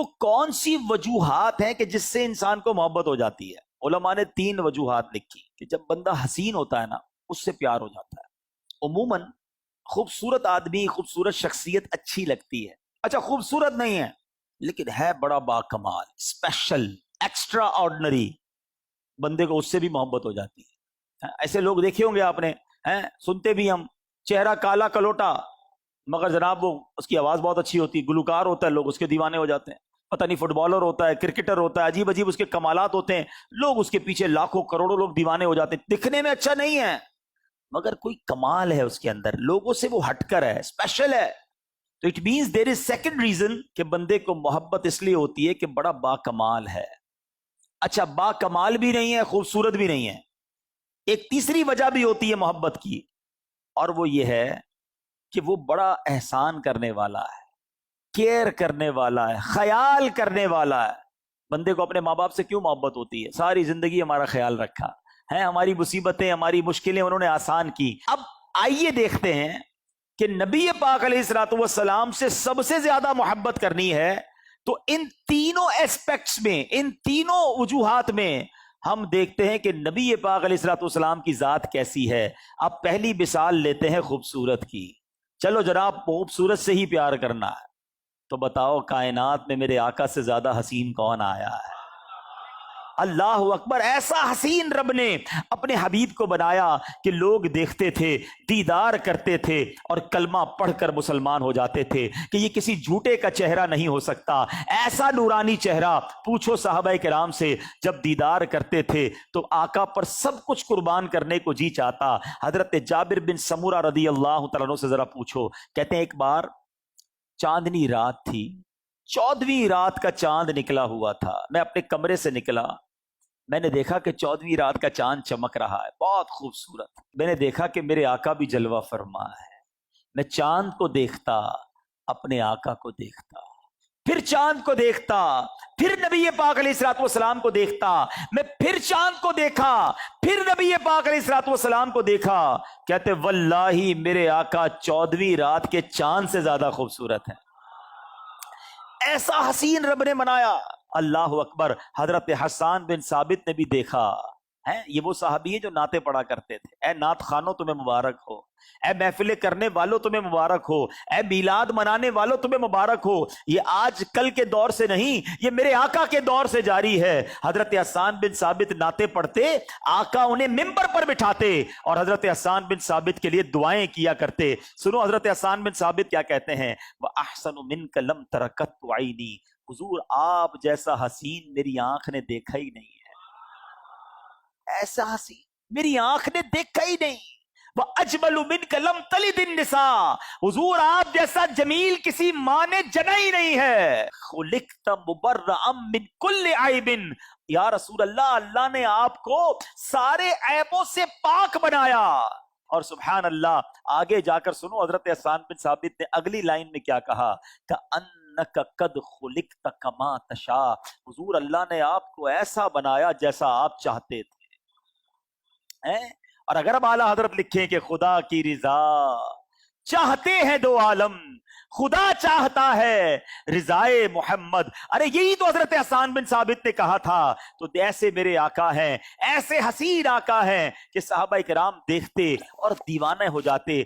وہ کون سی وجوہات ہیں کہ جس سے انسان کو محبت ہو جاتی ہے؟ علماء نے 3 وجوہات لکھی کہ جب بندہ حسین ہوتا ہے نا اس سے پیار ہو جاتا ہے۔ عموماً خوبصورت آدمی، خوبصورت شخصیت اچھی لگتی ہے، اچھا خوبصورت نہیں ہے لیکن ہے بڑا باکمال، اسپیشل، ایکسٹرا آرڈنری، بندے کو اس سے بھی محبت ہو جاتی ہے۔ ایسے لوگ دیکھے ہوں گے آپ نے، سنتے بھی ہم، چہرہ کالا کلوٹا مگر جناب وہ اس کی آواز بہت اچھی ہوتی ہے، گلوکار ہوتا ہے، لوگ اس کے دیوانے ہو جاتے ہیں، پتہ نہیں فٹ بالر ہوتا ہے، کرکٹر ہوتا ہے، عجیب عجیب اس کے کمالات ہوتے ہیں، لوگ اس کے پیچھے لاکھوں کروڑوں لوگ دیوانے ہو جاتے ہیں، دکھنے میں اچھا نہیں ہے مگر کوئی کمال ہے اس کے اندر، لوگوں سے وہ ہٹ کر ہے، اسپیشل ہے۔ تو it means there is second reason کہ بندے کو محبت اس لیے ہوتی ہے کہ بڑا با کمال ہے۔ اچھا با کمال بھی نہیں ہے، خوبصورت بھی نہیں ہے، ایک تیسری وجہ بھی ہوتی ہے محبت کی، اور وہ یہ ہے کہ وہ بڑا احسان کرنے والا ہے، کیئر کرنے والا ہے، خیال کرنے والا ہے۔ بندے کو اپنے ماں باپ سے کیوں محبت ہوتی ہے؟ ساری زندگی ہمارا خیال رکھا ہے، ہماری مصیبتیں، ہماری مشکلیں انہوں نے آسان کی۔ اب آئیے دیکھتے ہیں کہ نبی پاک علیہ الصلوۃ والسلام سے سب سے زیادہ محبت کرنی ہے تو ان تینوں ایسپیکٹس میں، ان تینوں وجوہات میں ہم دیکھتے ہیں کہ نبی پاک علیہ الصلوۃ والسلام کی ذات کیسی ہے۔ اب پہلی مثال لیتے ہیں خوبصورت کی۔ چلو جناب خوبصورت سے ہی پیار کرنا ہے تو بتاؤ کائنات میں میرے آقا سے زیادہ حسین کون آیا ہے؟ اللہ اکبر! ایسا حسین رب نے اپنے حبیب کو بنایا کہ لوگ دیکھتے تھے، دیدار کرتے تھے اور کلمہ پڑھ کر مسلمان ہو جاتے تھے کہ یہ کسی جھوٹے کا چہرہ نہیں ہو سکتا، ایسا نورانی چہرہ۔ پوچھو صحابہ کرام سے، جب دیدار کرتے تھے تو آقا پر سب کچھ قربان کرنے کو جی چاہتا۔ حضرت جابر بن سمورہ رضی اللہ تعالیٰ عنہ سے ذرا پوچھو، کہتے ہیں ایک بار چاندنی رات تھی، 14ویں رات کا چاند نکلا ہوا تھا، میں اپنے کمرے سے نکلا، میں نے دیکھا کہ 14ویں رات کا چاند چمک رہا ہے، بہت خوبصورت۔ میں نے دیکھا کہ میرے آقا بھی جلوہ فرما ہے، میں چاند کو دیکھتا، اپنے آقا کو دیکھتا، پھر چاند کو دیکھتا، پھر نبی پاک علیہ الصلوۃ والسلام کو دیکھتا، میں پھر چاند کو دیکھا، پھر نبی پاک علیہ الصلوۃ والسلام کو دیکھا۔ کہتے واللہ میرے آقا 14ویں رات کے چاند سے زیادہ خوبصورت ہے، ایسا حسین رب نے بنایا۔ اللہ اکبر! حضرت حسان بن ثابت نے بھی دیکھا ہے، یہ وہ صحابی ہیں جو نعتیں پڑھا کرتے تھے، اے نعت خوانوں تمہیں مبارک ہو، اے محفلیں کرنے والوں تمہیں مبارک ہو، اے میلاد منانے والوں تمہیں مبارک ہو۔ یہ آج کل کے دور سے نہیں، یہ میرے آقا کے دور سے جاری ہے۔ حضرت حسان بن ثابت نعتیں پڑھتے، آقا انہیں ممبر پر بٹھاتے اور حضرت حسان بن ثابت کے لیے دعائیں کیا کرتے۔ سنو حضرت حسان بن ثابت کیا کہتے ہیں، وَأَحْسَنُ مِنْكَ لَمْ تَرَ قَطُّ عَيْنِي، حضور آپ جیسا حسین میری آنکھ نے دیکھا ہی نہیں ہے، ایسا حسین میری آنکھ نے دیکھا ہی نہیں۔ وَأَجْمَلُ مِنْكَ لَمْ تَلِدِ النِّسَاء، حضور آپ جیسا جمیل کسی ماں نے جنا ہی نہیں ہے۔ خُلِقْتَ مُبَرَّأً مِنْ كُلِّ عَيْبٍ، یا رسول اللہ، اللہ نے آپ کو سارے عیبوں سے پاک بنایا۔ اور سبحان اللہ آگے جا کر سنو حضرت حسان بن ثابت نے اگلی لائن میں کیا کہا، کَأَنَّكَ قَدْ خُلِقْتَ كَمَا تَشَاءُ، حضور اللہ نے آپ کو ایسا بنایا جیسا آپ چاہتے تھے۔ اور اگر اب اعلیٰ حضرت لکھیں کہ خدا کی رضا چاہتے ہیں دو عالم، خدا چاہتا ہے رضائے محمد، ارے یہی تو حضرت حسان بن ثابت نے کہا تھا۔ تو ایسے میرے آقا ہیں، ایسے حسین آقا ہیں کہ صحابہ کرام دیکھتے اور دیوانے ہو جاتے۔